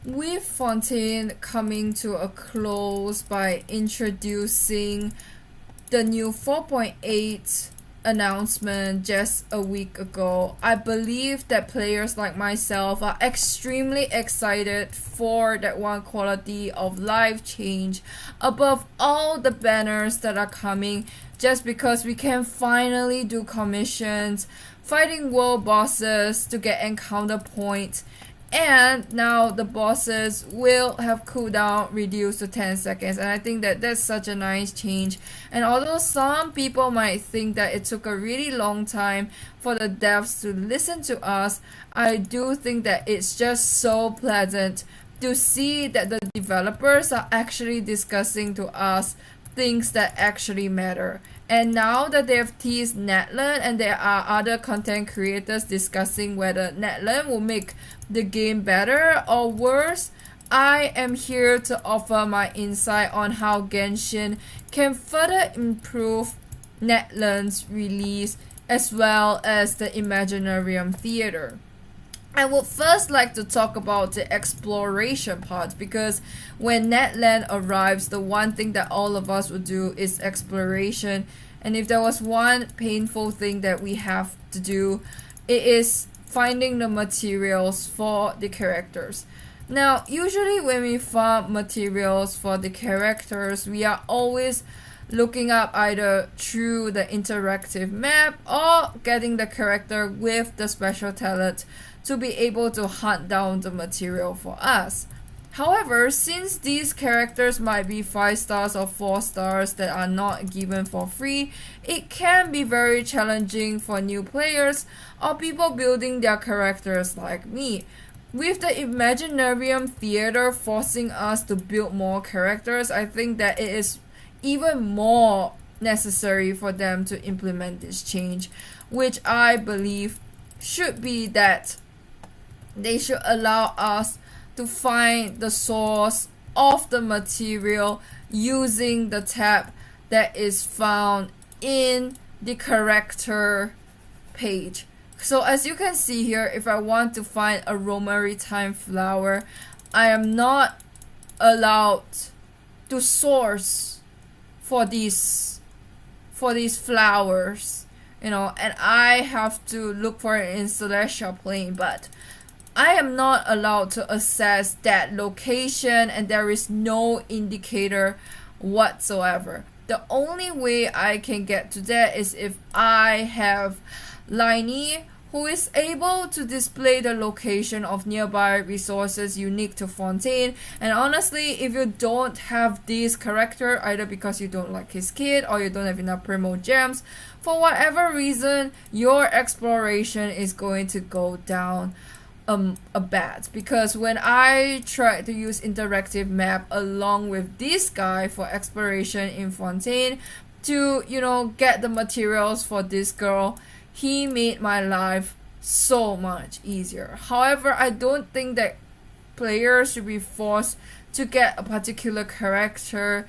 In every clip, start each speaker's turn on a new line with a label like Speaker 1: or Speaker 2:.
Speaker 1: with Fontaine coming to a close by introducing the new 4.8 announcement just a week ago, I believe that players like myself are extremely excited for that one quality of life change above all the banners that are coming, just because we can finally do commissions, fighting world bosses to get encounter points, and now the bosses will have cooldown reduced to 10 seconds, and I think that that's such a nice change. And although some people might think that it took a really long time for the devs to listen to us, I do think that it's just so pleasant to see that the developers are actually discussing to us things that actually matter. And now that they have teased Netland and there are other content creators discussing whether Netland will make the game better or worse, I am here to offer my insight on how Genshin can further improve Netland's release as well as the Imaginarium Theater. I would first like to talk about the exploration part, because when Netland arrives, the one thing that all of us would do is exploration. And if there was one painful thing that we have to do, it is finding the materials for the characters. Now, usually when we farm materials for the characters, we are always looking up either through the interactive map or getting the character with the special talent to be able to hunt down the material for us. However, since these characters might be 5 stars or 4 stars that are not given for free, it can be very challenging for new players or people building their characters like me. With the Imaginarium Theater forcing us to build more characters, I think that it is even more necessary for them to implement this change, which I believe should be that they should allow us to find the source of the material using the tab that is found in the character page. So as you can see here, if I want to find a Romaritime flower, I am not allowed to source for these flowers, and I have to look for it in Celestial Plane, but I am not allowed to access that location, and there is no indicator whatsoever. The only way I can get to that is if I have Liney, who is able to display the location of nearby resources unique to Fontaine. And honestly, if you don't have this character, either because you don't like his kid or you don't have enough primo gems, for whatever reason, your exploration is going to go down a bit. Because when I tried to use interactive map along with this guy for exploration in Fontaine to get the materials for this girl, he made my life so much easier. However, I don't think that players should be forced to get a particular character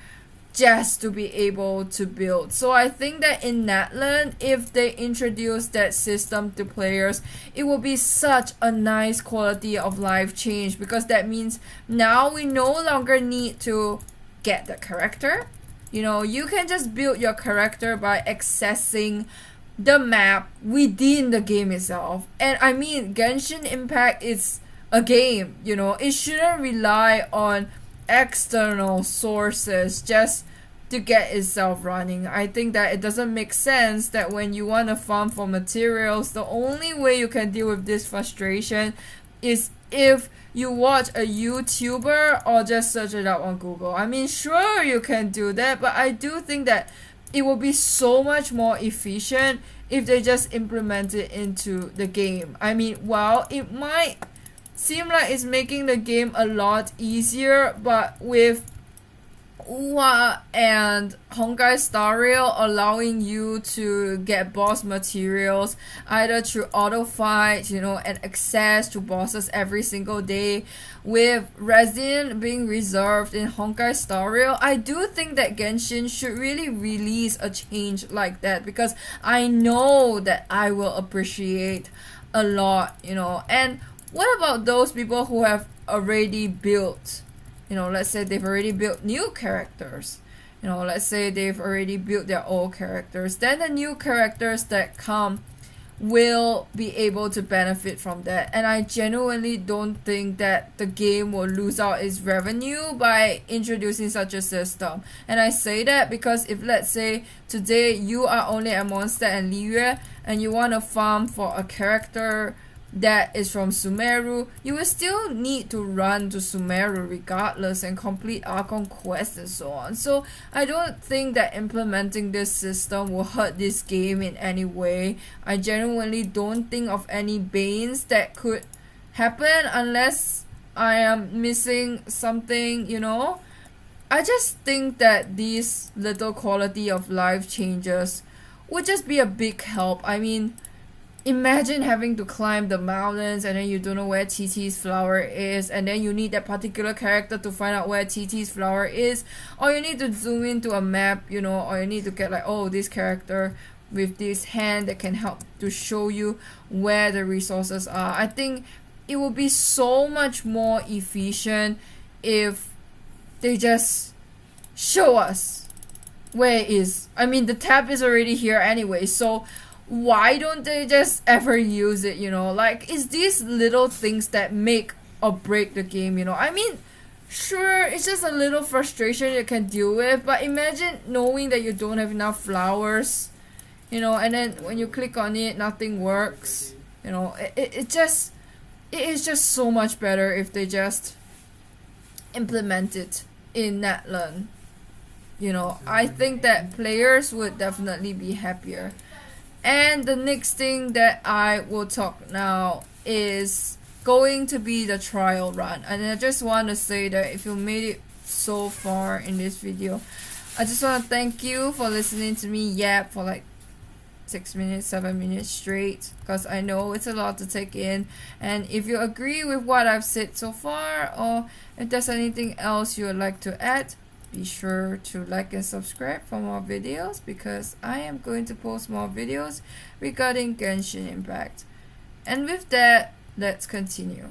Speaker 1: just to be able to build. So I think that in Netland, if they introduce that system to players, it will be such a nice quality of life change, because that means now we no longer need to get the character. You can just build your character by accessing the map within the game itself. And I mean, Genshin Impact is a game, it shouldn't rely on external sources just to get itself running. I think that it doesn't make sense that when you want to farm for materials, the only way you can deal with this frustration is if you watch a YouTuber or just search it up on Google. I mean, sure, you can do that, but I do think that it will be so much more efficient if they just implement it into the game. I mean, while it might seem like it's making the game a lot easier, but with Uwa and Honkai Star Rail allowing you to get boss materials either through auto fight, and access to bosses every single day, with resin being reserved in Honkai Star Rail, I do think that Genshin should really release a change like that, because I know that I will appreciate a lot, and what about those people who have already built, let's say they've already built new characters, let's say they've already built their old characters, then the new characters that come will be able to benefit from that. And I genuinely don't think that the game will lose out its revenue by introducing such a system. And I say that because if, let's say, today you are only a monster and Liyue and you want to farm for a character that is from Sumeru, you will still need to run to Sumeru regardless and complete Archon quests and so on. So I don't think that implementing this system will hurt this game in any way. I genuinely don't think of any banes that could happen unless I am missing something, I just think that these little quality of life changes would just be a big help. I mean, imagine having to climb the mountains and then you don't know where TT's flower is, and then you need that particular character to find out where TT's flower is, or you need to zoom into a map, or you need to get like, oh, this character with this hand that can help to show you where the resources are. I think it would be so much more efficient if they just show us where it is. I mean, the tab is already here anyway, so why don't they just ever use it, like, it's these little things that make or break the game, I mean, sure, it's just a little frustration you can deal with, but imagine knowing that you don't have enough flowers, and then when you click on it, nothing works, it is just so much better if they just implement it in Natlan. I think that players would definitely be happier. And the next thing that I will talk now is going to be the trial run. And I just want to say that if you made it so far in this video, I just want to thank you for listening to me yap for like 6 minutes, 7 minutes straight, because I know it's a lot to take in. And if you agree with what I've said so far, or if there's anything else you would like to add, be sure to like and subscribe for more videos, because I am going to post more videos regarding Genshin Impact. And with that, let's continue.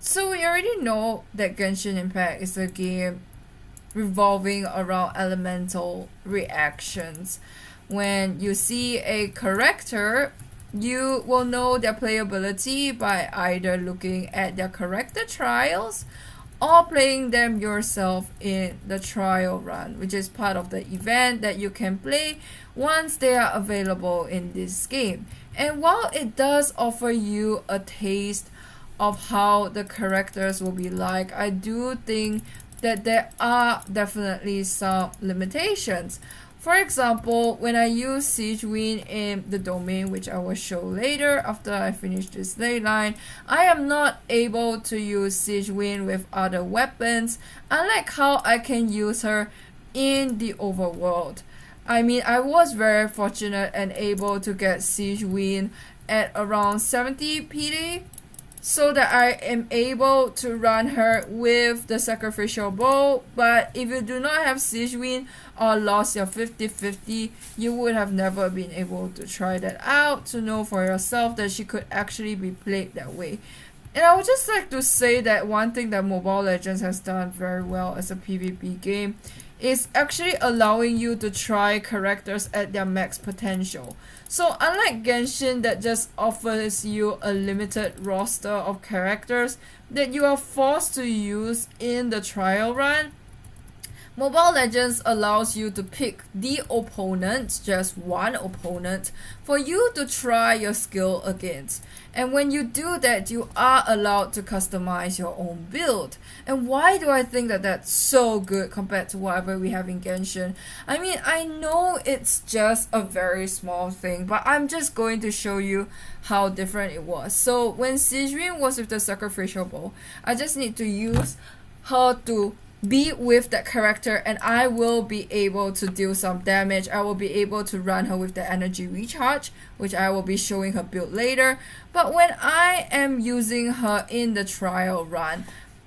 Speaker 1: So we already know that Genshin Impact is a game revolving around elemental reactions. When you see a character, you will know their playability by either looking at their character trials or playing them yourself in the trial run, which is part of the event that you can play once they are available in this game. And while it does offer you a taste of how the characters will be like, I do think that there are definitely some limitations. For example, when I use Siegewin in the domain, which I will show later after I finish this ley line, I am not able to use Siegewin with other weapons, unlike how I can use her in the overworld. I mean, I was very fortunate and able to get Siegewin at around 70 PD, so that I am able to run her with the sacrificial bow. But if you do not have Siegewin or lost your 50-50, you would have never been able to try that out to know for yourself that she could actually be played that way. And I would just like to say that one thing that Mobile Legends has done very well as a PvP game is actually allowing you to try characters at their max potential. So unlike Genshin that just offers you a limited roster of characters that you are forced to use in the trial run, Mobile Legends allows you to pick the opponent, just one opponent, for you to try your skill against. And when you do that, you are allowed to customize your own build. And why do I think that that's so good compared to whatever we have in Genshin? I mean, I know it's just a very small thing, but I'm just going to show you how different it was. So when Siegewin was with the sacrificial bow, I just need to use her to be with that character and I will be able to deal some damage. I will be able to run her with the energy recharge, which I will be showing her build later. But when I am using her in the trial run,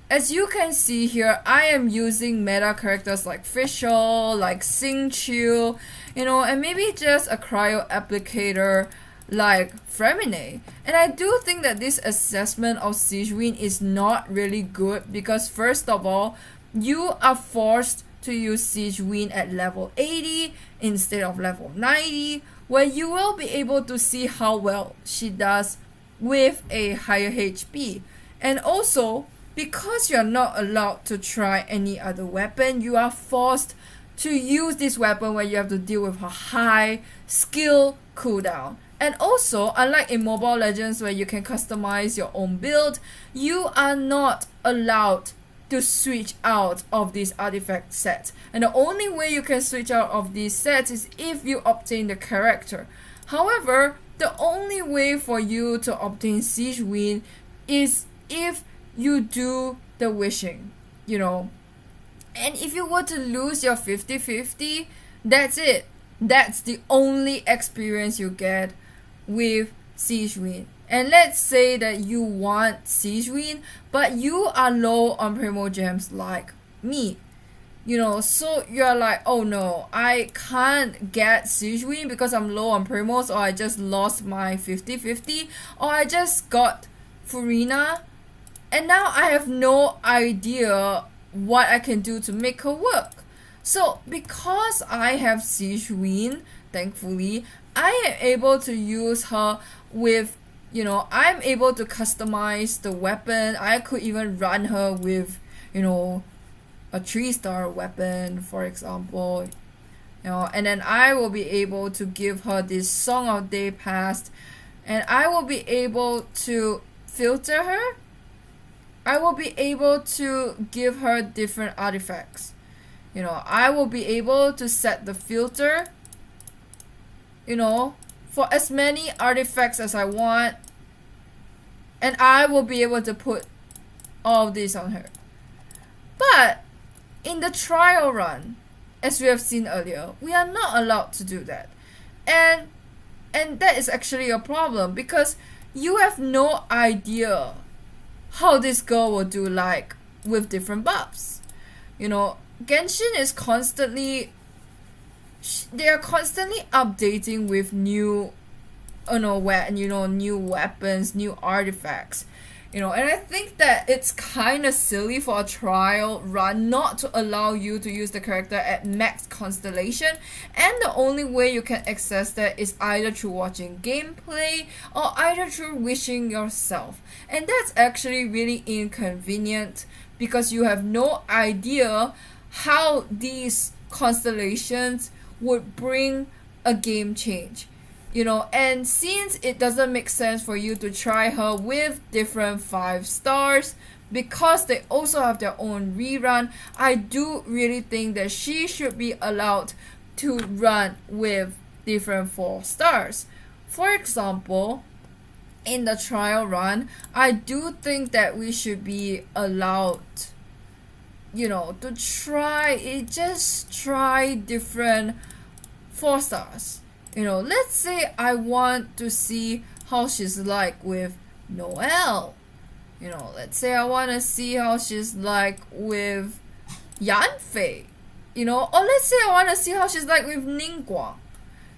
Speaker 1: as you can see here, I am using meta characters like Fischl, like Xingqiu, and maybe just a cryo applicator like Femine. And I do think that this assessment of Sigewinne is not really good because first of all, you are forced to use Sigewinne at level 80 instead of level 90, where you will be able to see how well she does with a higher HP. And also, because you're not allowed to try any other weapon, you are forced to use this weapon where you have to deal with a high skill cooldown. And also, unlike in Mobile Legends where you can customize your own build, you are not allowed to switch out of this artifact set. And the only way you can switch out of these sets is if you obtain the character. However, the only way for you to obtain Sigewinne is if you do the wishing, you know. And if you were to lose your 50-50, that's it. That's the only experience you get with Sigewinne. And let's say that you want Sigewinne, but you are low on Primogems like me. You know, so you're like, oh no, I can't get Sigewinne because I'm low on Primos, or I just lost my 50-50, or I just got Furina, and now I have no idea what I can do to make her work. So because I have Sigewinne, thankfully, I am able to use her with, you know, I'm able to customize the weapon. I could even run her with, you know, a 3-star weapon, for example, you know, and then I will be able to give her this Song of Day Past, and I will be able to filter her. I will be able to give her different artifacts. You know, I will be able to set the filter, you know, for as many artifacts as I want, and I will be able to put all of this on her. But in the trial run, as we have seen earlier, we are not allowed to do that. And that is actually a problem because you have no idea how this girl will do, like with different buffs. You know, Genshin is constantly, they are constantly updating with new, new weapons, new artifacts. You know, and I think that it's kind of silly for a trial run not to allow you to use the character at max constellation, and the only way you can access that is either through watching gameplay or either through wishing yourself. And that's actually really inconvenient because you have no idea how these constellations would bring a game change. You know, and since it doesn't make sense for you to try her with different 5 stars because they also have their own rerun, I do really think that she should be allowed to run with different 4 stars. For example, in the trial run, I do think that we should be allowed, you know, to try different 4 stars. You know, let's say I want to see how she's like with Noelle. You know, let's say I want to see how she's like with Yanfei. You know, or let's say I want to see how she's like with Ningguang.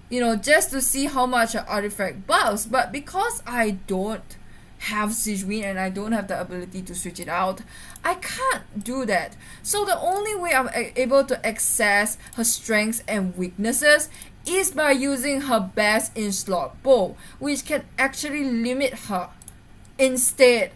Speaker 1: You know, just to see how much an artifact buffs. But because I don't have Sigewinne and I don't have the ability to switch it out, I can't do that. So the only way I'm able to access her strengths and weaknesses is by using her best in slot bow, which can actually limit her instead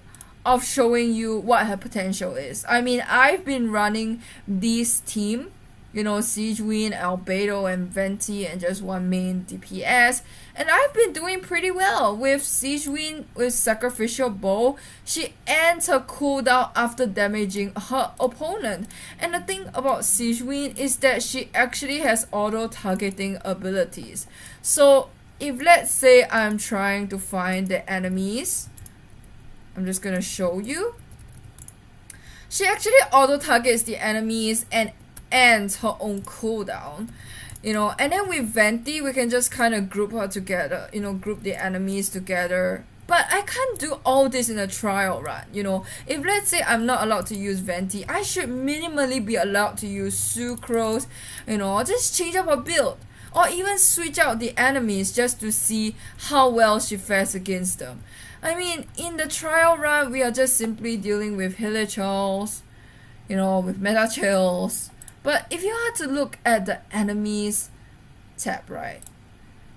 Speaker 1: of showing you what her potential is. I mean, I've been running this team, you know, Sigewinne, Albedo, and Venti, and just one main DPS, and I've been doing pretty well with Sigewinne with Sacrificial Bow. She ends her cooldown after damaging her opponent. And the thing about Sigewinne is that she actually has auto-targeting abilities. So if let's say I'm trying to find the enemies, I'm just gonna show you. She actually auto-targets the enemies and ends her own cooldown. You know, and then with Venti, we can just kind of group her together, you know, group the enemies together. But I can't do all this in a trial run, you know. If let's say I'm not allowed to use Venti, I should minimally be allowed to use Sucrose, you know, just change up a build. or even switch out the enemies just to see how well she fares against them. I mean, in the trial run, we are just simply dealing with Hilichurls, with Meta Chills. But if you had to look at the enemies tab, right,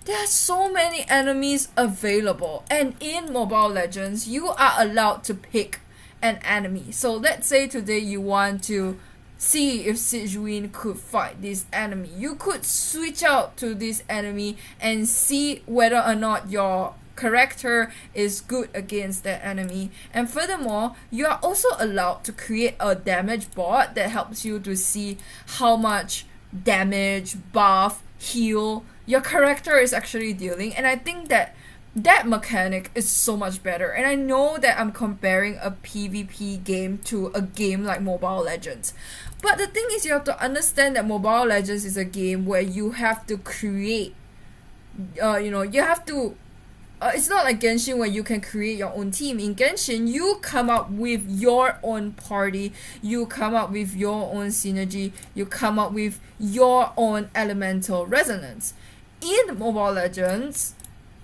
Speaker 1: there are so many enemies available, and in Mobile Legends, you are allowed to pick an enemy. So let's say today you want to see if Sigewinne could fight this enemy. You could switch out to this enemy and see whether or not your character is good against that enemy. And furthermore, you are also allowed to create a damage board that helps you to see how much damage, buff, heal your character is actually dealing. And I think that mechanic is so much better. And I know that I'm comparing a PvP game to a game like Mobile Legends, but the thing is, you have to understand that Mobile Legends is a game where you have to create you have to it's not like Genshin where you can create your own team. In Genshin, you come up with your own party, you come up with your own synergy, you come up with your own elemental resonance. In Mobile Legends,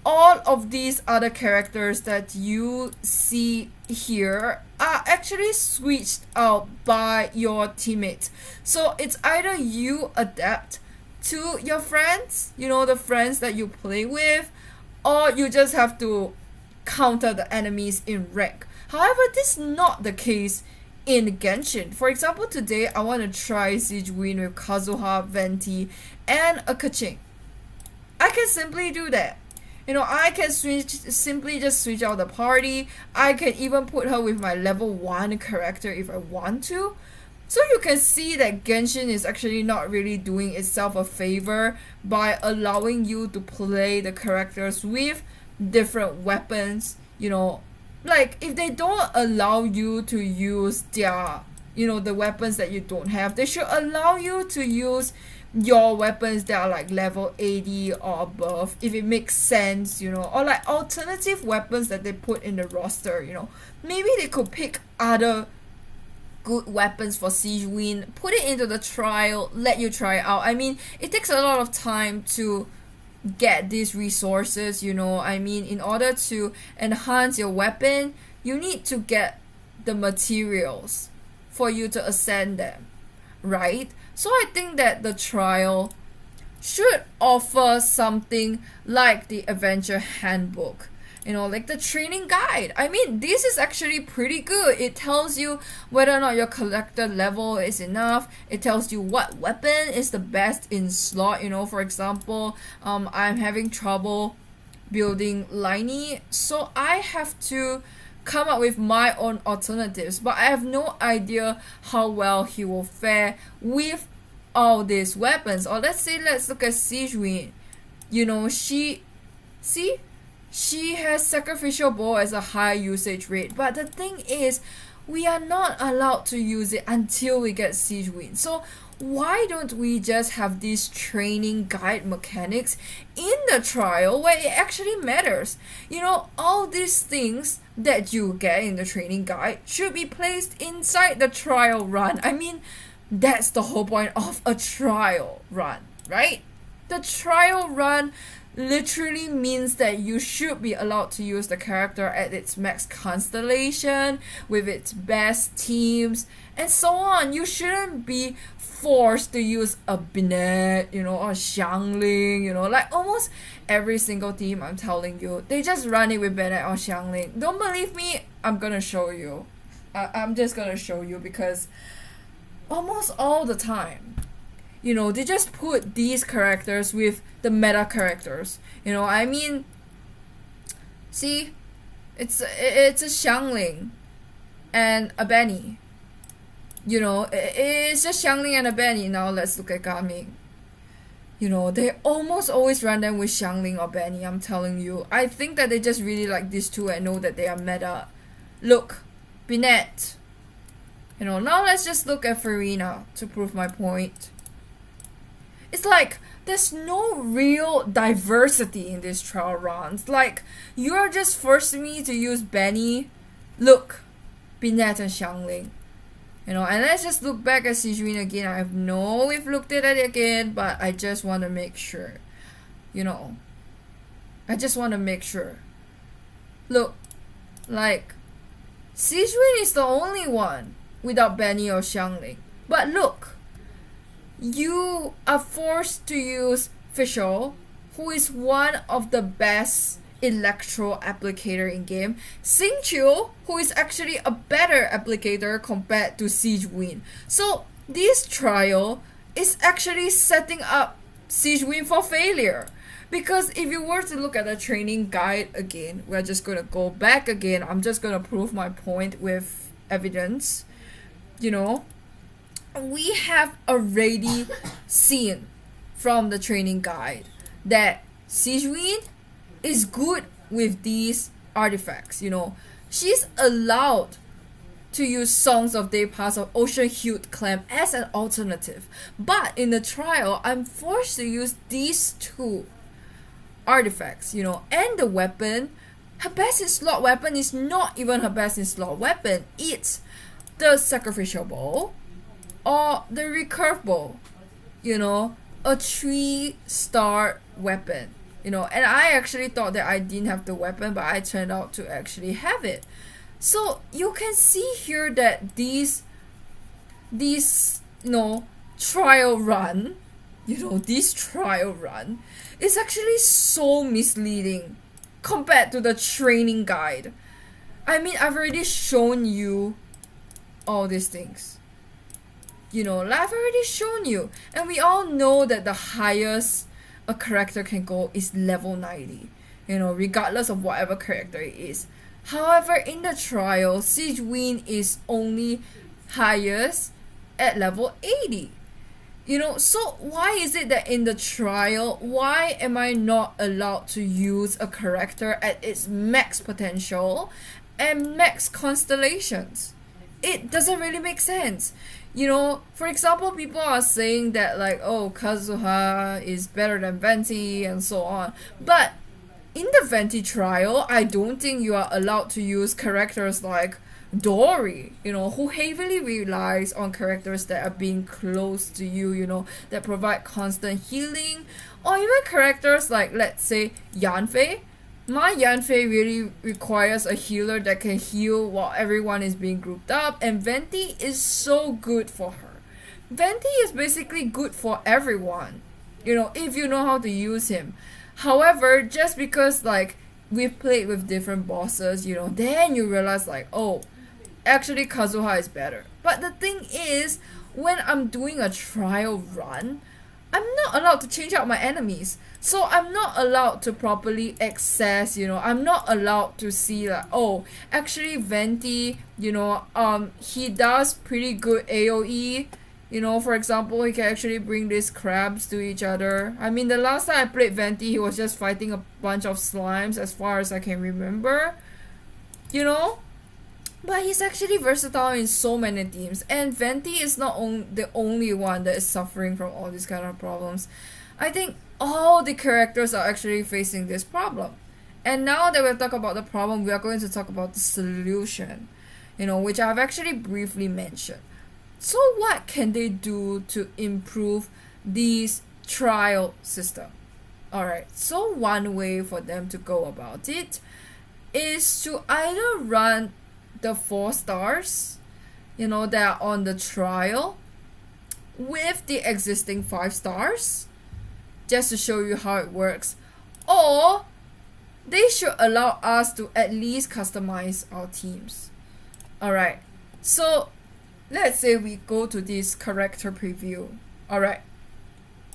Speaker 1: all of these other characters that you see here are actually switched out by your teammates. So it's either you adapt to your friends, the friends that you play with, or you just have to counter the enemies in rank. However, this is not the case in Genshin. For example, today I want to try Sigewinne with Kazuha, Venti, and a Keqing. I can simply do that. I can simply just switch out the party. I can even put her with my level 1 character if I want to. So you can see that Genshin is actually not really doing itself a favor by allowing you to play the characters with different weapons. Like if they don't allow you to use their, the weapons that you don't have, they should allow you to use your weapons that are like level 80 or above, if it makes sense, or like alternative weapons that they put in the roster. Maybe they could pick other good weapons for Sigewinne, put it into the trial, let you try it out. I mean, it takes a lot of time to get these resources, in order to enhance your weapon, you need to get the materials for you to ascend them, right? So I think that the trial should offer something like the adventure handbook, like the training guide. I mean, this is actually pretty good. It tells you whether or not your collector level is enough. It tells you what weapon is the best in slot. For example, I'm having trouble building Liney, so I have to come up with my own alternatives, but I have no idea how well he will fare with all these weapons. Or let's look at Sigewinne. She has sacrificial bow as a high usage rate, but the thing is, we are not allowed to use it until we get Sigewinne. So why don't we just have these training guide mechanics in the trial where it actually matters? All these things that you get in the training guide should be placed inside the trial run. I mean, that's the whole point of a trial run, right? The trial run literally means that you should be allowed to use the character at its max constellation, with its best teams, and so on. You shouldn't be forced to use a Binet, or Xiangling, like almost every single team, I'm telling you, they just run it with Binet or Xiangling. Don't believe me? I'm gonna show you. I'm just gonna show you, because almost all the time, they just put these characters with the meta characters. I mean, see, it's a Xiangling and a Benny. It's just Xiangling and a Benny. Now let's look at Gaming. They almost always run them with Xiangling or Benny, I'm telling you. I think that they just really like these two and know that they are meta. Look, Binet. Now let's just look at Farina to prove my point. It's like there's no real diversity in these trial runs. Like, you're just forcing me to use Benny. Look, Binet and Xiangling. You know, and let's just look back at Sijuin again. I know we've looked at it again, but I just want to make sure. You know, I just want to make sure. Look, like, Sijuin is the only one without Benny or Xiangling. But look, you are forced to use Fischl, who is one of the best electro applicator in game, Xingqiu, who is actually a better applicator compared to Sijuin. So this trial is actually setting up Sijuin for failure. Because if you were to look at the training guide again, we're just going to go back again. I'm just going to prove my point with evidence. You know, we have already seen from the training guide that Sijuin is good with these artifacts. You know, she's allowed to use Songs of Day Pass or Ocean Hued Clam as an alternative. But in the trial, I'm forced to use these two artifacts, you know, and the weapon. Her best in slot weapon is not even her best in slot weapon. It's the Sacrificial Bow or the Recurve Bow, you know, a 3-star weapon. You know, and I actually thought that I didn't have the weapon, but I turned out to actually have it. So you can see here that these trial run, this trial run is actually so misleading compared to the training guide. I mean, I've already shown you all these things. You know, I've already shown you, and we all know that the highest a character can go is level 90, you know, regardless of whatever character it is. However, in the trial, Sijuin is only highest at level 80. You know, so why is it that in the trial, why am I not allowed to use a character at its max potential and max constellations? It doesn't really make sense. You know, for example, people are saying that like, oh, Kazuha is better than Venti and so on. But in the Venti trial, I don't think you are allowed to use characters like Dory, you know, who heavily relies on characters that are being close to you, you know, that provide constant healing. Or even characters like, let's say, Yanfei. My Yanfei really requires a healer that can heal while everyone is being grouped up, and Venti is so good for her. Venti is basically good for everyone, you know, if you know how to use him. However, just because like we've played with different bosses, you know, then you realize like, oh, actually Kazuha is better. But the thing is, when I'm doing a trial run, I'm not allowed to change out my enemies. So I'm not allowed to properly access, you know, I'm not allowed to see like, oh, actually Venti, you know, he does pretty good AoE. You know, for example, he can actually bring these crabs to each other. I mean, the last time I played Venti, he was just fighting a bunch of slimes as far as I can remember. You know? But he's actually versatile in so many teams. And Venti is not the only one that is suffering from all these kind of problems. I think all the characters are actually facing this problem. And now that we've talked about the problem, we are going to talk about the solution, you know, which I've actually briefly mentioned. So what can they do to improve this trial system? Alright, so one way for them to go about it is to either run the 4 stars, you know, that are on the trial with the existing 5 stars, just to show you how it works, or they should allow us to at least customize our teams. Alright, so let's say we go to this character preview. Alright,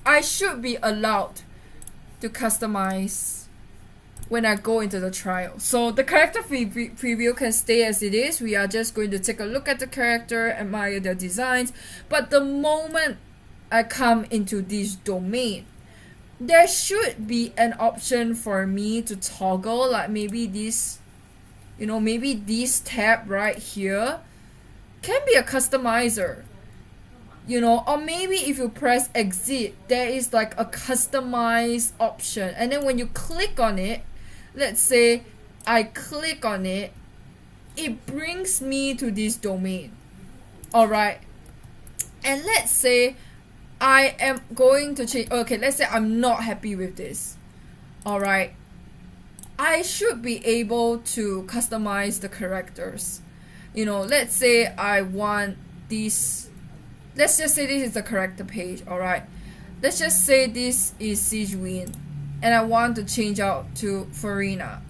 Speaker 1: I should be allowed to customize when I go into the trial. So the character preview can stay as it is. We are just going to take a look at the character, admire their designs. But the moment I come into this domain, there should be an option for me to toggle, like maybe this, you know, maybe this tab right here can be a customizer, you know, or maybe if you press exit, there is like a customize option, and then when you click on it, let's say I click on it, it brings me to this domain. Alright, and let's say I am going to change, okay, let's say I'm not happy with this. Alright, I should be able to customize the characters. You know, let's say I want these, let's just say this is the character page, alright. Let's just say this is Sigewin, and I want to change out to Farina.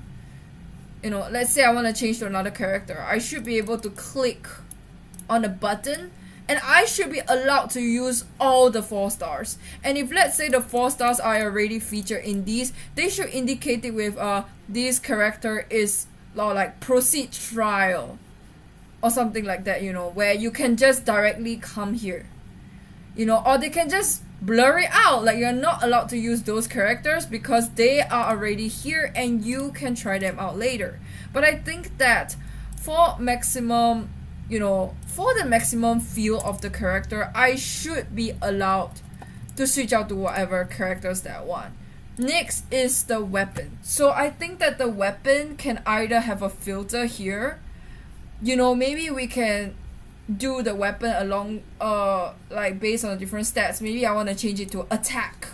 Speaker 1: You know, let's say I want to change to another character. I should be able to click on a button, and I should be allowed to use all the 4 stars. And if let's say the 4 stars are already featured in these, they should indicate it with this character is like proceed trial or something like that, you know, where you can just directly come here, you know, or they can just blur it out, like you're not allowed to use those characters because they are already here and you can try them out later. But I think that for maximum, you know, for the maximum feel of the character, I should be allowed to switch out to whatever characters that I want. Next is the weapon. So I think that the weapon can either have a filter here, you know, maybe we can do the weapon along like based on the different stats. Maybe I want to change it to attack,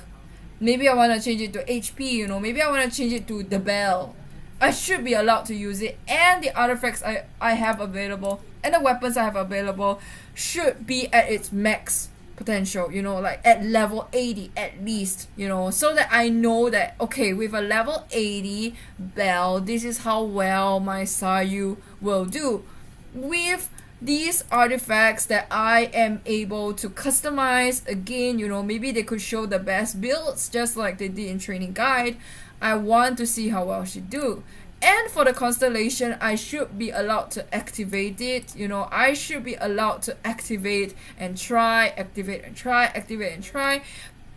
Speaker 1: maybe I want to change it to HP, you know, maybe I want to change it to the bell. I should be allowed to use it, and the artifacts I have available and the weapons I have available should be at its max potential, you know, like at level 80 at least, you know, so that I know that, okay, with a level 80 bell, this is how well my Sayu will do. With these artifacts that I am able to customize, again, you know, maybe they could show the best builds just like they did in training guide. I want to see how well she do. And for the constellation, I should be allowed to activate it, you know, I should be allowed to activate and try, activate and try, activate and try.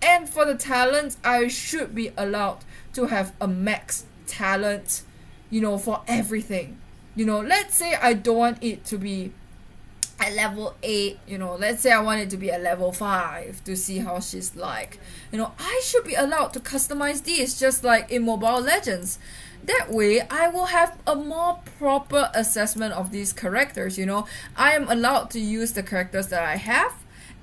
Speaker 1: And for the talents, I should be allowed to have a max talent, you know, for everything. You know, let's say I don't want it to be at level 8, you know, let's say I want it to be at level 5 to see how she's like. You know, I should be allowed to customize these just like in Mobile Legends. That way, I will have a more proper assessment of these characters, you know. I am allowed to use the characters that I have,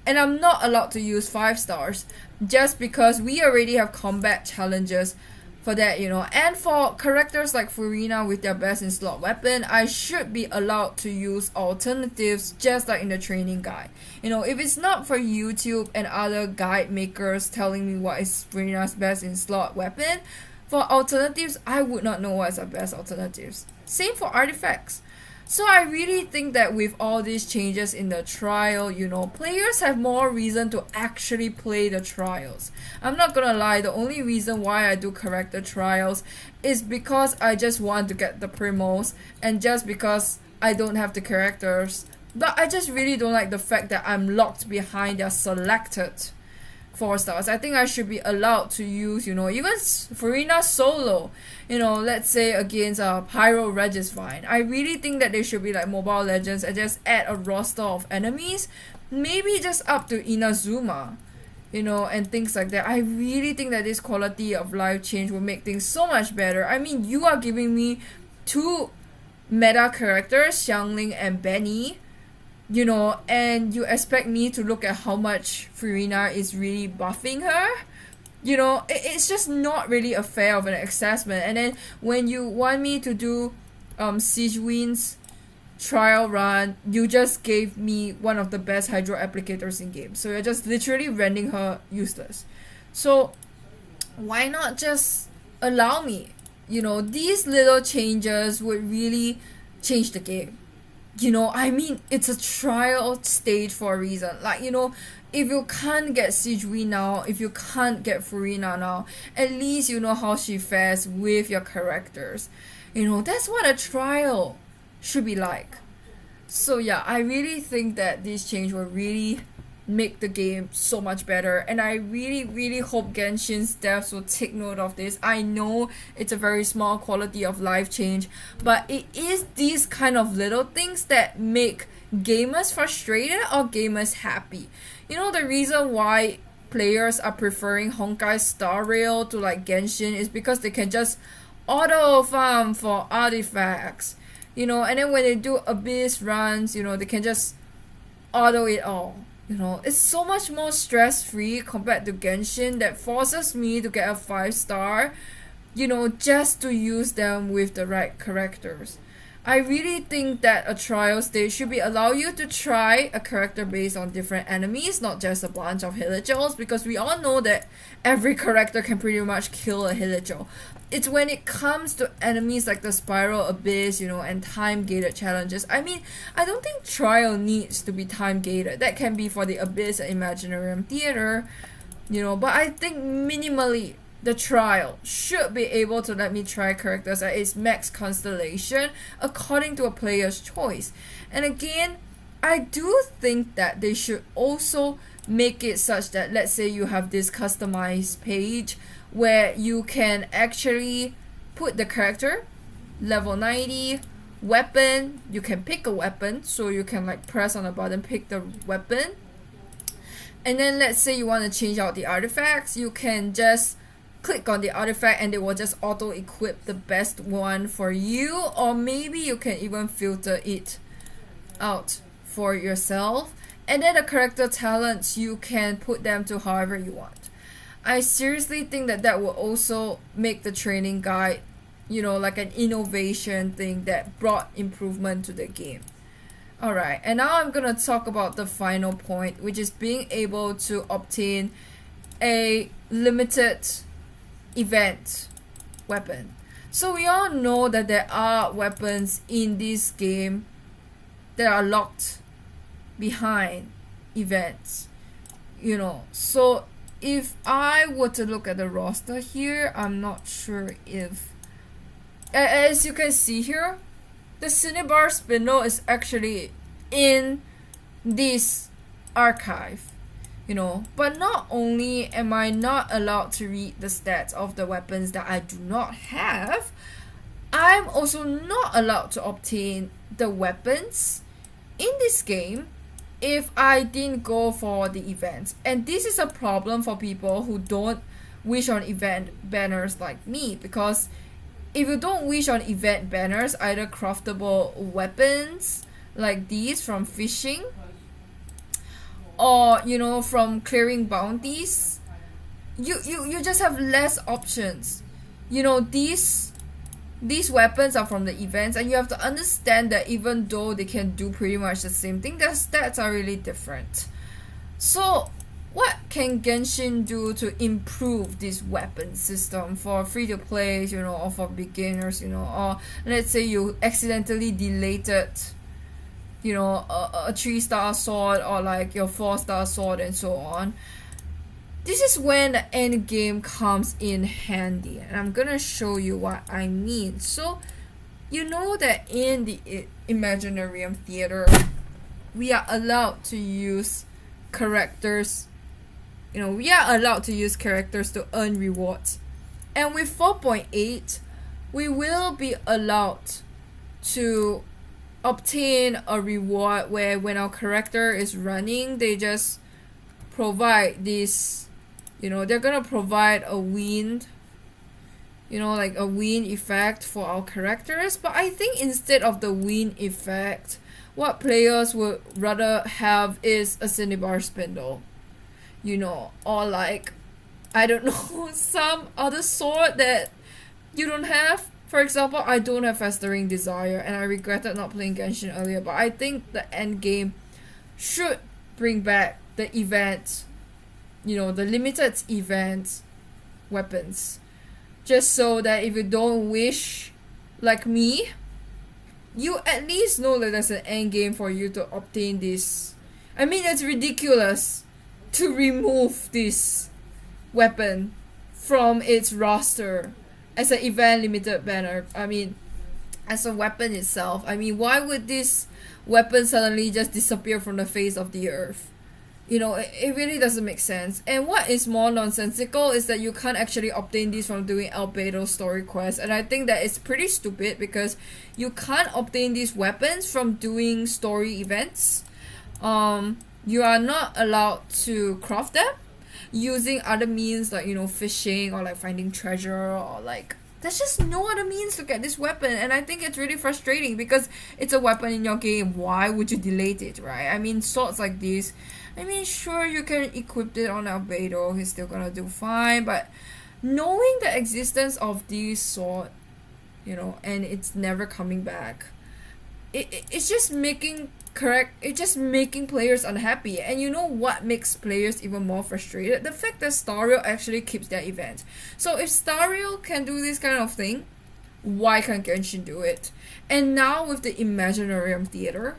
Speaker 1: and I'm not allowed to use 5 stars just because we already have combat challenges for that, you know. And for characters like Farina with their best in slot weapon, I should be allowed to use alternatives just like in the training guide. You know, if it's not for YouTube and other guide makers telling me what is Farina's best in slot weapon, for alternatives, I would not know what is our best alternatives. Same for artifacts. So I really think that with all these changes in the trial, you know, players have more reason to actually play the trials. I'm not gonna lie, the only reason why I do character trials is because I just want to get the primos and just because I don't have the characters. But I just really don't like the fact that I'm locked behind their selected 4 stars. I think I should be allowed to use, you know, even Farina solo, you know, let's say against Pyro Regisvine. I really think that they should be like Mobile Legends and just add a roster of enemies, maybe just up to Inazuma, you know, and things like that. I really think that this quality of life change will make things so much better. I mean, you are giving me 2 meta characters, Xiangling and Benny, you know, and you expect me to look at how much Farina is really buffing her. You know, it's just not really a fair of an assessment. And then when you want me to do Sigewin's trial run, you just gave me one of the best hydro applicators in game. So you're just literally rendering her useless. So why not just allow me? You know, these little changes would really change the game. You know, I mean, it's a trial stage for a reason. Like, you know, if you can't get Sigewin now, if you can't get Farina now, at least you know how she fares with your characters. You know, that's what a trial should be like. So yeah, I really think that this change will really make the game so much better, and I really hope Genshin's devs will take note of this. I know it's a very small quality of life change, but it is these kind of little things that make gamers frustrated or gamers happy. You know, the reason why players are preferring Honkai's Star Rail to like Genshin is because they can just auto farm for artifacts, you know, and then when they do Abyss runs, you know, they can just auto it all. You know, it's so much more stress-free compared to Genshin that forces me to get a 5-star, you know, just to use them with the right characters. I really think that a trial stage should be allow you to try a character based on different enemies, not just a bunch of hillagers, because we all know that every character can pretty much kill a hillager. It's when it comes to enemies like the Spiral Abyss, you know, and time-gated challenges. I mean, I don't think trial needs to be time-gated. That can be for the Abyss and Imaginarium Theater, you know, but I think minimally the trial should be able to let me try characters at its max constellation according to a player's choice. And again, I do think that they should also make it such that, let's say you have this customized page where you can actually put the character, level 90, weapon, you can pick a weapon, so you can like press on a button, pick the weapon. And then let's say you want to change out the artifacts, you can just click on the artifact and it will just auto equip the best one for you, or maybe you can even filter it out for yourself. And then the character talents, you can put them to however you want. I seriously think that that will also make the training guide, you know, like an innovation thing that brought improvement to the game. Alright, and now I'm gonna talk about the final point, which is being able to obtain a limited event weapon. So we all know that there are weapons in this game that are locked behind events, you know. So if I were to look at the roster here, I'm not sure if, as you can see here, the Cinnabar spindle is actually in this archive, you know. But not only am I not allowed to read the stats of the weapons that I do not have, I'm also not allowed to obtain the weapons in this game if I didn't go for the events. And this is a problem for people who don't wish on event banners like me, because if you don't wish on event banners, either craftable weapons like these from fishing, or you know, from clearing bounties, you just have less options. You know, these weapons are from the events, and you have to understand that even though they can do pretty much the same thing, their stats are really different. So what can Genshin do to improve this weapon system for free-to-play, you know, or for beginners, you know, or let's say you accidentally deleted, you know, a 3-star sword, or like your 4-star sword and so on. This is when the end game comes in handy, and I'm gonna show you what I mean. So you know that in the Imaginarium Theater, we are allowed to use characters, you know, we are allowed to use characters to earn rewards. And with 4.8, we will be allowed to obtain a reward where when our character is running, they just provide this, you know, they're gonna provide a wind, you know, like a wind effect for our characters. But I think instead of the wind effect, what players would rather have is a Cinnabar spindle, you know, or like, I don't know, some other sword that you don't have. For example, I don't have Festering Desire, and I regretted not playing Genshin earlier, but I think the end game should bring back the event, you know, the limited event weapons, just so that if you don't wish like me, you at least know that there's an end game for you to obtain this. I mean, it's ridiculous to remove this weapon from its roster as an event limited banner. I mean, as a weapon itself, I mean, why would this weapon suddenly just disappear from the face of the earth? You know, it really doesn't make sense. And what is more nonsensical is that you can't actually obtain these from doing albedo story quests. And I think that it's pretty stupid, because you can't obtain these weapons from doing story events. You are not allowed to craft them using other means like, you know, fishing or like finding treasure or like There's just no other means to get this weapon, and I think it's really frustrating because it's a weapon in your game. Why would you delete it, right? I mean, swords like this, I mean, sure, you can equip it on Albedo, he's still gonna do fine, but knowing the existence of this sword, you know, and it's never coming back, it's just making players unhappy. And you know what makes players even more frustrated? The fact that Stario actually keeps their event. So if Stario can do this kind of thing, why can't Genshin do it? And now with the Imaginarium Theater,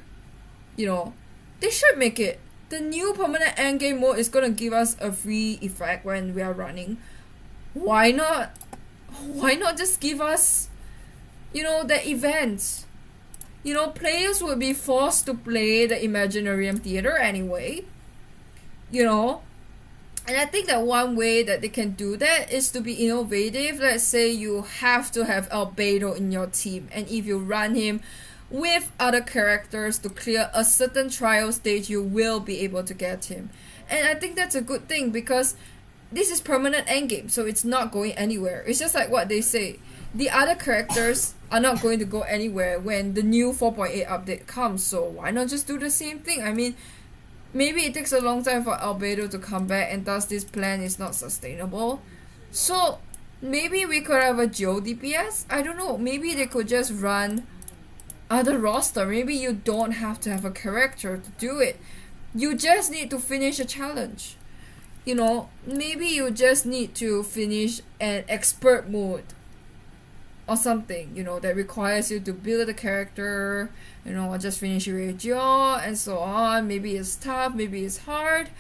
Speaker 1: you know, they should make it. The new permanent endgame mode is gonna give us a free effect when we are running. Why not? Why not just give us, you know, the events? You know, players would be forced to play the Imaginarium Theater anyway. You know? And I think that one way that they can do that is to be innovative. Let's say you have to have Albedo in your team, and if you run him with other characters to clear a certain trial stage, you will be able to get him. And I think that's a good thing because this is permanent endgame, so it's not going anywhere. It's just like what they say. The other characters are not going to go anywhere when the new 4.8 update comes, so why not just do the same thing? I mean, maybe it takes a long time for Albedo to come back, and thus this plan is not sustainable. So maybe we could have a Geo DPS? I don't know, maybe they could just run other roster. Maybe you don't have to have a character to do it. You just need to finish a challenge. You know, maybe you just need to finish an expert mode or something, you know, that requires you to build a character, you know, or just finish your Geo and so on. Maybe it's tough, maybe it's hard,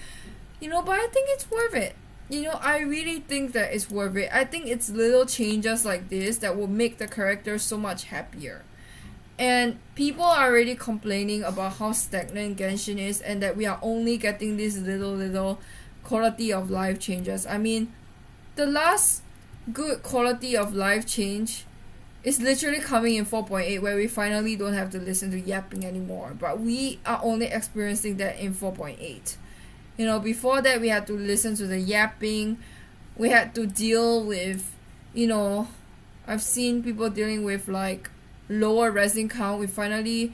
Speaker 1: you know, but I think it's worth it. You know, I really think that it's worth it. I think it's little changes like this that will make the character so much happier. And people are already complaining about how stagnant Genshin is and that we are only getting these little quality of life changes. I mean, the last good quality of life change is literally coming in 4.8, where we finally don't have to listen to yapping anymore. But we are only experiencing that in 4.8. You know, before that we had to listen to the yapping. We had to deal with, you know, I've seen people dealing with like lower resin count. We finally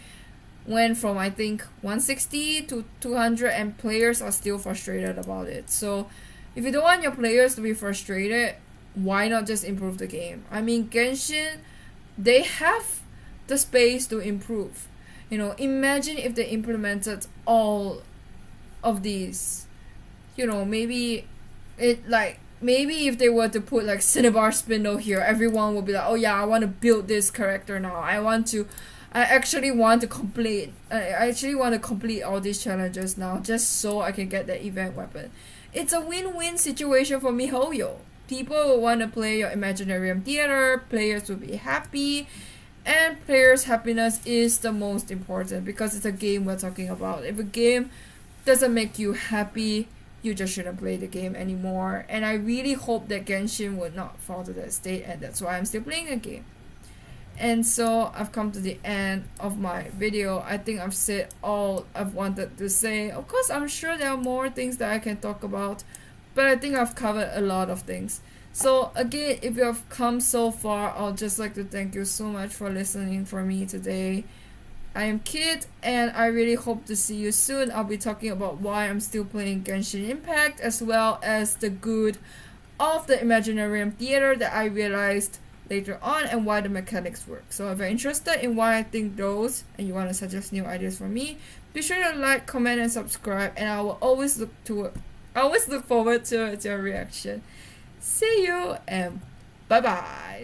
Speaker 1: went from I think 160 to 200, and players are still frustrated about it. So if you don't want your players to be frustrated, why not just improve the game? I mean, Genshin, they have the space to improve. You know, imagine if they implemented all of these. You know, maybe if they were to put like Cinnabar Spindle here, everyone would be like, oh yeah, I want to build this character now. I actually want to complete all these challenges now just so I can get the event weapon. It's a win-win situation for MiHoYo. People will want to play your Imaginarium Theater, players will be happy, and players' happiness is the most important because it's a game we're talking about. If a game doesn't make you happy, you just shouldn't play the game anymore. And I really hope that Genshin would not fall to that state, and that's why I'm still playing the game. And so I've come to the end of my video. I think I've said all I've wanted to say. Of course, I'm sure there are more things that I can talk about, but I think I've covered a lot of things. So again, if you have come so far, I'll just like to thank you so much for listening for me today. I am Kit, and I really hope to see you soon. I'll be talking about why I'm still playing Genshin Impact, as well as the good of the Imaginarium Theater that I realized later on, and why the mechanics work. So if you're interested in why I think those, and you want to suggest new ideas for me, be sure to like, comment, and subscribe, and I will always look forward to your reaction. See you, and bye bye.